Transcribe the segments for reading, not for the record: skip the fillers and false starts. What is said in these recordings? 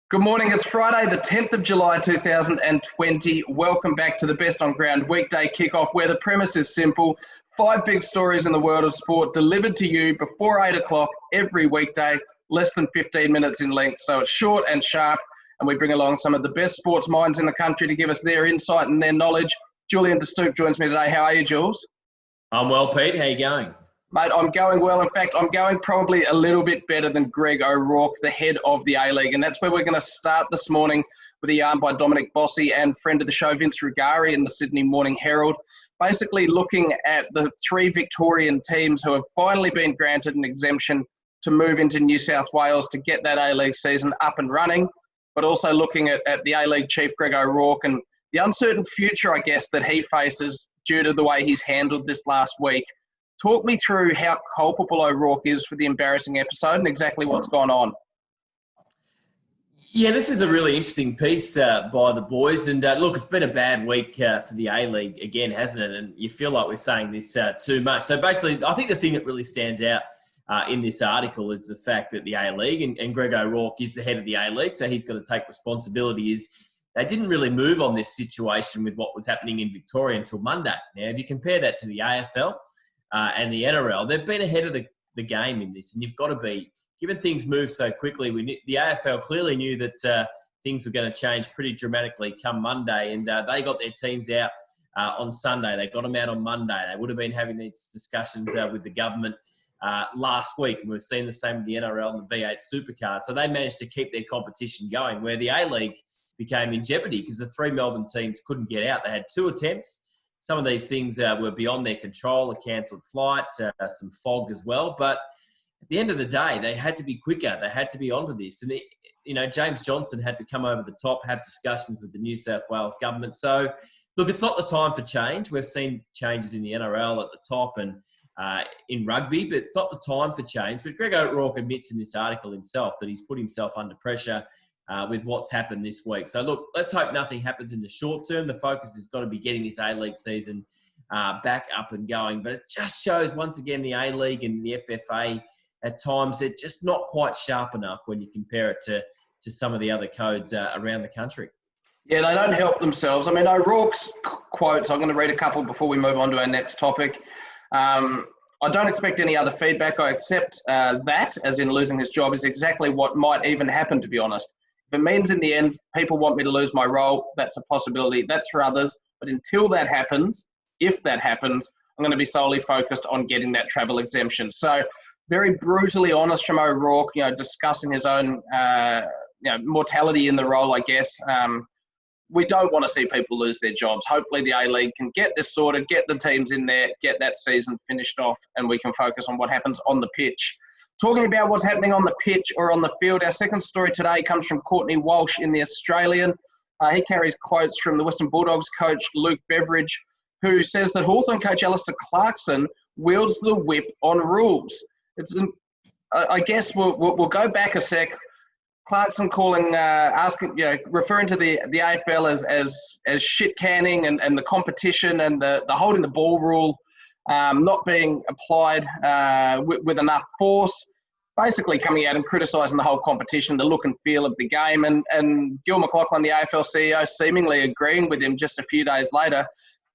Good morning. It's Friday, the 10th of July, 2020. Welcome back to the best On Ground Weekday Kickoff, where the premise is simple. 5 big stories in the world of sport delivered to you before 8 o'clock every weekday, less than 15 minutes in length. So it's short and sharp, and we bring along some of the best sports minds in the country to give us their insight and their knowledge. Julian de Stoop joins me today. How are you, Jules? I'm well, Pete. How you going? Mate, I'm going well. In fact, I'm going probably a little bit better than Greg O'Rourke, the head of the A-League. And that's where we're going to start this morning with a yarn by Dominic Bossy and friend of the show, Vince Rugari, in the Sydney Morning Herald. Basically looking at the 3 Victorian teams who have finally been granted an exemption to move into New South Wales to get that A-League season up and running, but also looking at the A-League chief, Greg O'Rourke, and the uncertain future, I guess, that he faces due to the way he's handled this last week. Talk me through how culpable O'Rourke is for the embarrassing episode and exactly what's gone on. Yeah, this is a really interesting piece by the boys. And look, it's been a bad week for the A-League again, hasn't it? And you feel like we're saying this too much. So basically, I think the thing that really stands out in this article is the fact that the A-League, and Greg O'Rourke is the head of the A-League, so he's got to take responsibility, is they didn't really move on this situation with what was happening in Victoria until Monday. Now, if you compare that to the AFL, and the NRL, they've been ahead of the game in this, and you've got to be, given things move so quickly. The AFL clearly knew that things were going to change pretty dramatically come Monday, and they got their teams out on Sunday. They got them out on Monday. They would have been having these discussions with the government last week, and we've seen the same with the NRL and the V8 Supercar. So they managed to keep their competition going, where the A-League became in jeopardy because the 3 Melbourne teams couldn't get out. They had 2 attempts. Some of these things were beyond their control, a cancelled flight, some fog as well. But at the end of the day, they had to be quicker. They had to be onto this. And, James Johnson had to come over the top, have discussions with the New South Wales government. So, look, it's not the time for change. We've seen changes in the NRL at the top and in rugby, but it's not the time for change. But Greg O'Rourke admits in this article himself that he's put himself under pressure with what's happened this week. So, look, let's hope nothing happens in the short term. The focus has got to be getting this A-League season back up and going. But it just shows, once again, the A-League and the FFA, at times, they're just not quite sharp enough when you compare it to some of the other codes around the country. Yeah, they don't help themselves. I mean, O'Rourke's quotes, I'm going to read a couple before we move on to our next topic. I don't expect any other feedback. I accept that, as in losing his job, is exactly what might even happen, to be honest. If it means in the end people want me to lose my role, that's a possibility. That's for others. But until that happens, if that happens, I'm going to be solely focused on getting that travel exemption. So very brutally honest from O'Rourke, discussing his own mortality in the role, I guess. We don't want to see people lose their jobs. Hopefully the A-League can get this sorted, get the teams in there, get that season finished off, and we can focus on what happens on the pitch. Talking about what's happening on the pitch or on the field, our second story today comes from Courtney Walsh in The Australian. He carries quotes from the Western Bulldogs coach Luke Beveridge, who says that Hawthorn coach Alistair Clarkson wields the whip on rules. I guess we'll go back a sec. Clarkson referring to the AFL as shit canning and the competition and the holding the ball rule not being applied with enough force, basically coming out and criticising the whole competition, the look and feel of the game, and Gil McLachlan, the AFL CEO, seemingly agreeing with him just a few days later.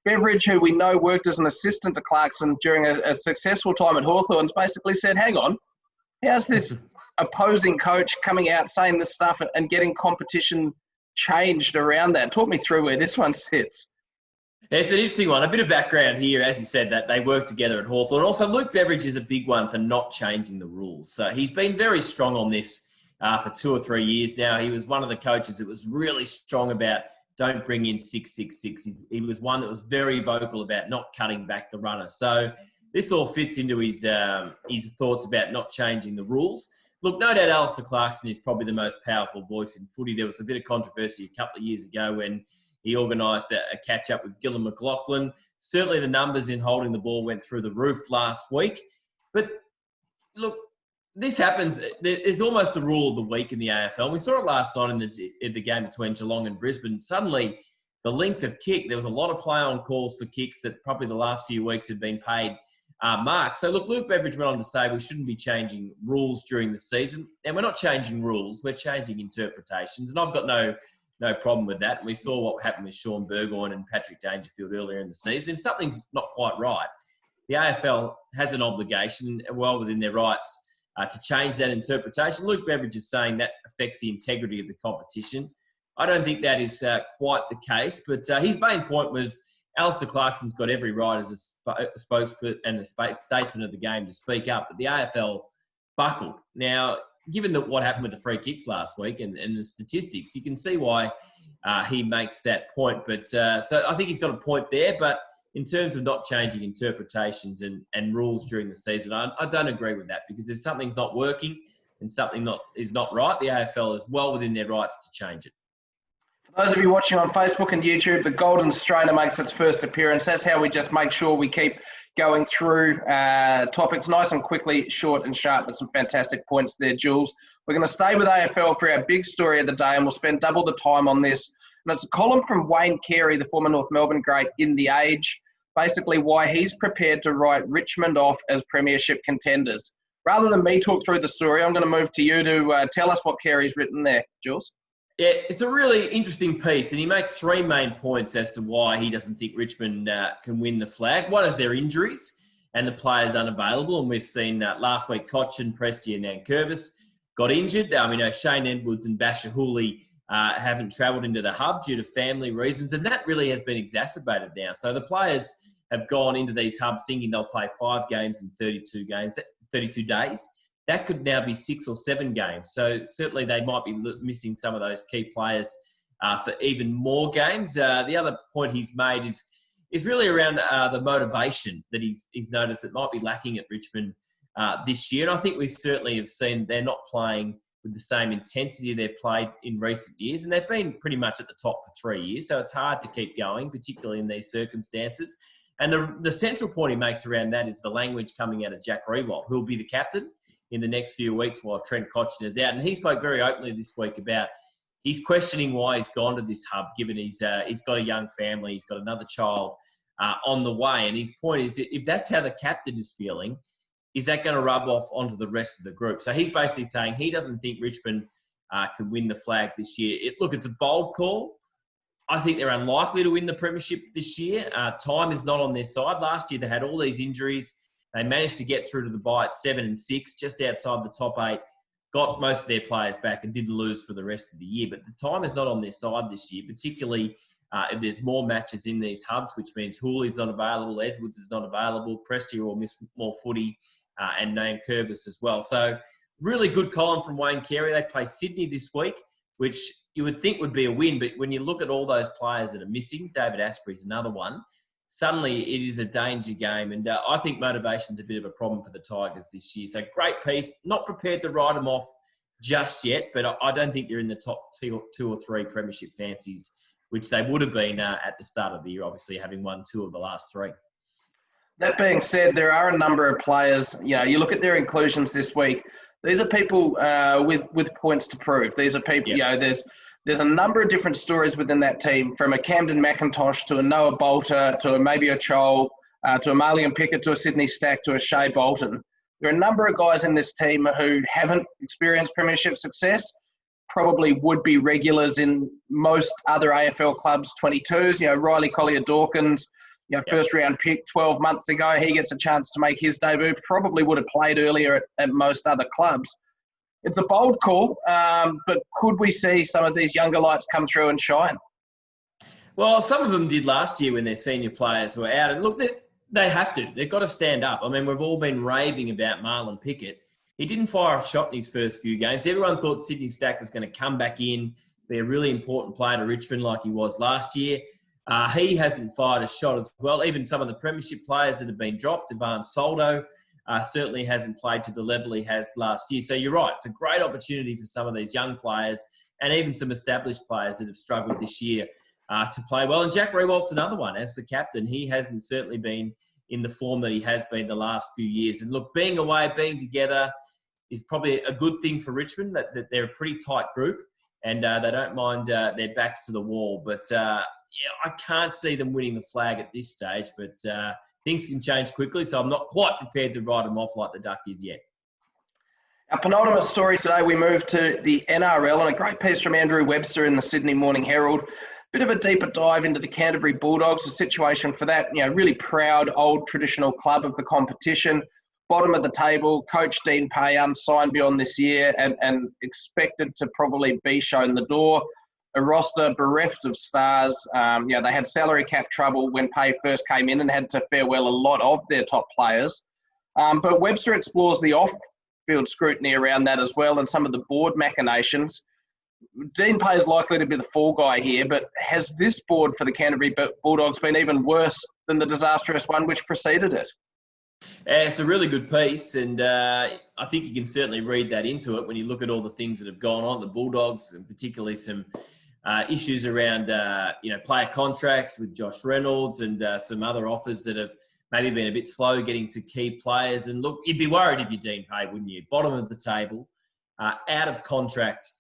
Beveridge, who we know worked as an assistant to Clarkson during a successful time at Hawthorns, basically said, hang on, how's this opposing coach coming out saying this stuff and getting competition changed around that? Talk me through where this one sits. Yeah, it's an interesting one. A bit of background here, as you said, that they work together at Hawthorn. Also, Luke Beveridge is a big one for not changing the rules. So he's been very strong on this for 2 or 3 years now. He was one of the coaches that was really strong about don't bring in 666. He was one that was very vocal about not cutting back the runner. So this all fits into his thoughts about not changing the rules. Look, no doubt Alistair Clarkson is probably the most powerful voice in footy. There was a bit of controversy a couple of years ago when he organised a catch-up with Gil McLachlan. Certainly the numbers in holding the ball went through the roof last week. But, look, this happens. There's almost a rule of the week in the AFL. We saw it last night in the game between Geelong and Brisbane. Suddenly, the length of kick, there was a lot of play-on calls for kicks that probably the last few weeks had been paid mark. So look, Luke Beveridge went on to say we shouldn't be changing rules during the season. And we're not changing rules, we're changing interpretations. And I've got no problem with that. And we saw what happened with Sean Burgoyne and Patrick Dangerfield earlier in the season. If something's not quite right, the AFL has an obligation, well within their rights, to change that interpretation. Luke Beveridge is saying that affects the integrity of the competition. I don't think that is quite the case, but his main point was Alistair Clarkson's got every right as a spokesperson and a statesman of the game to speak up, but the AFL buckled. Now, given that what happened with the free kicks last week and the statistics, you can see why he makes that point. But so I think he's got a point there, but in terms of not changing interpretations and rules during the season, I don't agree with that, because if something's not working and something is not right, the AFL is well within their rights to change it. For those of you watching on Facebook and YouTube, the Golden Strainer makes its first appearance. That's how we just make sure we keep going through topics nice and quickly, short and sharp, with some fantastic points there, Jules. We're going to stay with AFL for our big story of the day, and we'll spend double the time on this. And it's a column from Wayne Carey, the former North Melbourne great, in The Age, basically why he's prepared to write Richmond off as premiership contenders. Rather than me talk through the story, I'm going to move to you to tell us what Carey's written there, Jules. Yeah, it's a really interesting piece, and he makes three main points as to why he doesn't think Richmond can win the flag. One is their injuries and the players unavailable, and we've seen last week Cochin, Presti and Nankervis got injured. We know Shane Edwards and Basher Hooley haven't travelled into the hub due to family reasons, and that really has been exacerbated now. So the players have gone into these hubs thinking they'll play 5 games in 32 days. That could now be 6 or 7 games. So certainly they might be missing some of those key players for even more games. The other point he's made is really around the motivation that he's noticed that might be lacking at Richmond this year. And I think we certainly have seen they're not playing with the same intensity they've played in recent years. And they've been pretty much at the top for 3 years. So it's hard to keep going, particularly in these circumstances. And the central point he makes around that is the language coming out of Jack Riewoldt, who will be the captain in the next few weeks while Trent Cotchin is out. And he spoke very openly this week about he's questioning why he's gone to this hub, given he's got a young family, he's got another child on the way. And his point is that if that's how the captain is feeling, is that going to rub off onto the rest of the group? So he's basically saying he doesn't think Richmond can win the flag this year. It's a bold call. I think they're unlikely to win the premiership this year. Time is not on their side. Last year they had all these injuries. They managed to get through to the bye at 7 and 6, just outside the top 8, got most of their players back and didn't lose for the rest of the year. But the time is not on their side this year, particularly if there's more matches in these hubs, which means Hooley's not available, Edwards is not available, Presti will miss more footy, and Nankervis as well. So really good column from Wayne Carey. They play Sydney this week, which you would think would be a win. But when you look at all those players that are missing, David Asprey's another one, suddenly it is a danger game. And I think motivation's a bit of a problem for the Tigers this year. So great piece. Not prepared to write them off just yet, but I don't think they're in the top 2 or 3 premiership fancies, which they would have been at the start of the year, obviously having won 2 of the last 3. That being said, there are a number of players, you look at their inclusions this week, these are people with points to prove. These are people, there's a number of different stories within that team, from a Camden McIntosh to a Noah Bolter to maybe a Chol, to a Marlion Pickett to a Sydney Stack to a Shea Bolton. There are a number of guys in this team who haven't experienced premiership success, probably would be regulars in most other AFL clubs' 22s. Riley Collier-Dawkins, first round pick 12 months ago, he gets a chance to make his debut, probably would have played earlier at most other clubs. It's a bold call, but could we see some of these younger lights come through and shine? Well, some of them did last year when their senior players were out. And look, they have to. They've got to stand up. I mean, we've all been raving about Marlon Pickett. He didn't fire a shot in his first few games. Everyone thought Sydney Stack was going to come back in, be a really important player to Richmond like he was last year. He hasn't fired a shot as well. Even some of the premiership players that have been dropped, Ivan Soldo, certainly hasn't played to the level he has last year. So you're right. It's a great opportunity for some of these young players and even some established players that have struggled this year to play well. And Jack Riewoldt's another one. As the captain, he hasn't certainly been in the form that he has been the last few years. And look, being away, being together is probably a good thing for Richmond, that they're a pretty tight group and they don't mind their backs to the wall. But I can't see them winning the flag at this stage, but things can change quickly, so I'm not quite prepared to write them off like the Duckies yet. Our penultimate story today, we move to the NRL, and a great piece from Andrew Webster in the Sydney Morning Herald. Bit of a deeper dive into the Canterbury Bulldogs, the situation for that, really proud old traditional club of the competition. Bottom of the table, Coach Dean Pay unsigned beyond this year and expected to probably be shown the door. A roster bereft of stars. They had salary cap trouble when Pay first came in and had to farewell a lot of their top players. But Webster explores the off-field scrutiny around that as well and some of the board machinations. Dean Pay is likely to be the fall guy here, but has this board for the Canterbury Bulldogs been even worse than the disastrous one which preceded it? It's a really good piece, and I think you can certainly read that into it when you look at all the things that have gone on. The Bulldogs, and particularly some issues around player contracts with Josh Reynolds and some other offers that have maybe been a bit slow getting to key players. And look, you'd be worried if you're Dean Pay, wouldn't you? Bottom of the table, out of contract,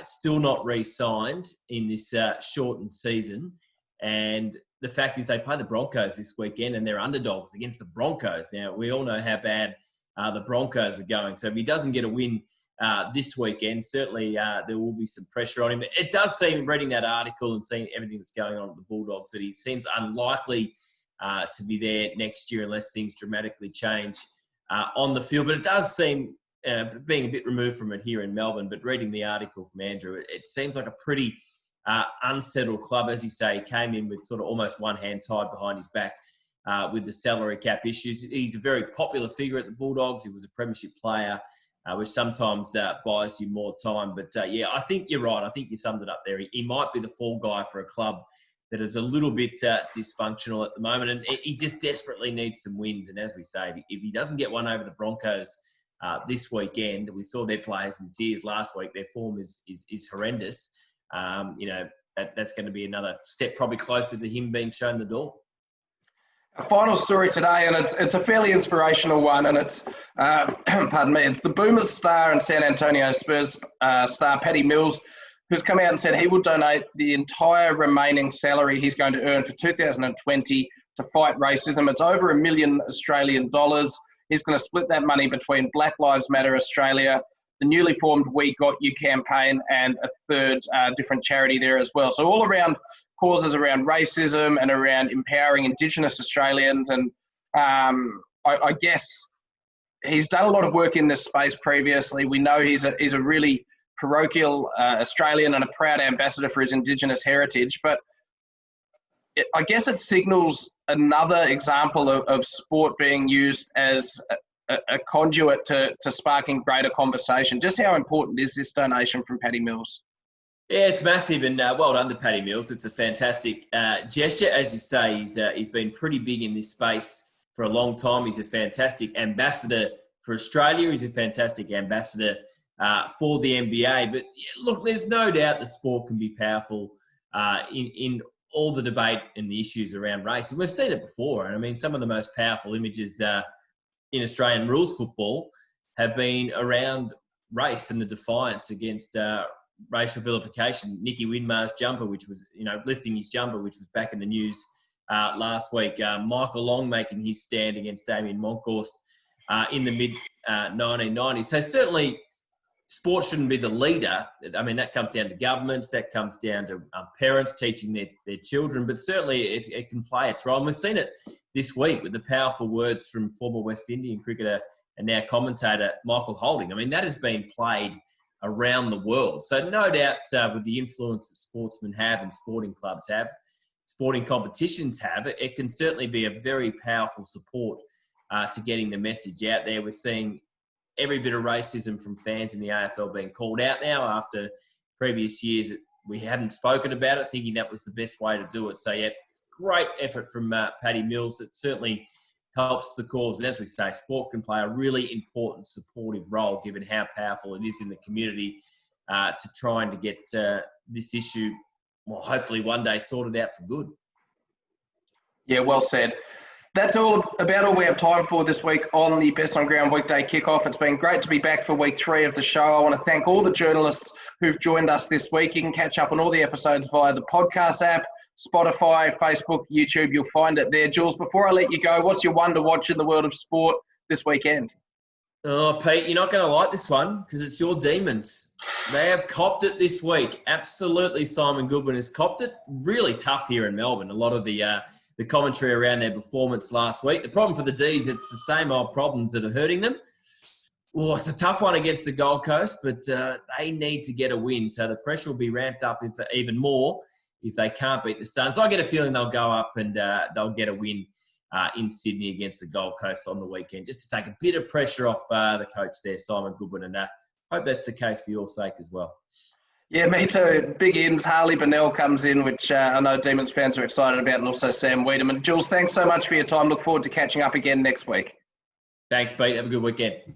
still not re-signed in this shortened season. And the fact is they play the Broncos this weekend and they're underdogs against the Broncos. Now, we all know how bad the Broncos are going. So if he doesn't get a win this weekend, certainly there will be some pressure on him. It does seem, reading that article and seeing everything that's going on with the Bulldogs, that he seems unlikely to be there next year unless things dramatically change on the field. But it does seem, being a bit removed from it here in Melbourne, but reading the article from Andrew, it seems like a pretty unsettled club. As you say, he came in with sort of almost one hand tied behind his back with the salary cap issues. He's a very popular figure at the Bulldogs. He was a premiership player, which sometimes buys you more time. But I think you're right. I think you summed it up there. He might be the fall guy for a club that is a little bit dysfunctional at the moment, and he just desperately needs some wins. And as we say, if he doesn't get one over the Broncos this weekend, we saw their players in tears last week. Their form is horrendous. That's going to be another step probably closer to him being shown the door. A final story today, and it's a fairly inspirational one, and it's, it's the Boomers star and San Antonio Spurs star, Paddy Mills, who's come out and said he will donate the entire remaining salary he's going to earn for 2020 to fight racism. It's over $1 million Australian dollars. He's going to split that money between Black Lives Matter Australia, the newly formed We Got You campaign, and a third different charity there as well. So all around causes around racism and around empowering Indigenous Australians. And I guess he's done a lot of work in this space previously. We know he's a really parochial Australian and a proud ambassador for his Indigenous heritage. But I guess it signals another example of sport being used as a conduit to sparking greater conversation. Just how important is this donation from Paddy Mills? Yeah, it's massive, and well done to Paddy Mills. It's a fantastic gesture. As you say, he's been pretty big in this space for a long time. He's a fantastic ambassador for Australia. He's a fantastic ambassador for the NBA. But look, there's no doubt that sport can be powerful in all the debate and the issues around race. And we've seen it before. And I mean, some of the most powerful images in Australian rules football have been around race and the defiance against racial vilification. Nicky Winmar's jumper, which was, lifting his jumper, which was back in the news last week. Michael Long making his stand against Damien Monkhorst in the mid-1990s. So certainly sport shouldn't be the leader. I mean, that comes down to governments, that comes down to parents teaching their children, but certainly it can play its role. And we've seen it this week with the powerful words from former West Indian cricketer and now commentator Michael Holding. I mean, that has been played around the world. So no doubt with the influence that sportsmen have and sporting clubs have, sporting competitions have, it can certainly be a very powerful support to getting the message out there. We're seeing every bit of racism from fans in the AFL being called out now after previous years that we hadn't spoken about it, thinking that was the best way to do it. So, yeah, great effort from Paddy Mills. It certainly helps the cause. And as we say, sport can play a really important supportive role given how powerful it is in the community to trying to get this issue, well, hopefully one day sorted out for good. Yeah, well said. That's about all we have time for this week on the Best On Ground Weekday Kickoff. It's been great to be back for week 3 of the show. I want to thank all the journalists who've joined us this week. You can catch up on all the episodes via the podcast app, Spotify, Facebook, YouTube. You'll find it there. Jules, before I let you go, what's your one to watch in the world of sport this weekend? Oh, Pete, you're not going to like this one because it's your Demons. They have copped it this week. Absolutely, Simon Goodwin has copped it. Really tough here in Melbourne. A lot of the commentary around their performance last week. The problem for the D's, it's the same old problems that are hurting them. Well, it's a tough one against the Gold Coast, but they need to get a win. So the pressure will be ramped up even more if they can't beat the Suns. I get a feeling they'll go up and they'll get a win in Sydney against the Gold Coast on the weekend, just to take a bit of pressure off the coach there, Simon Goodwin, and hope that's the case for your sake as well. Yeah, me too. Big ins. Harley Bennell comes in, which I know Demons fans are excited about, and also Sam Wiedemann. Jules, thanks so much for your time. Look forward to catching up again next week. Thanks, Pete. Have a good weekend.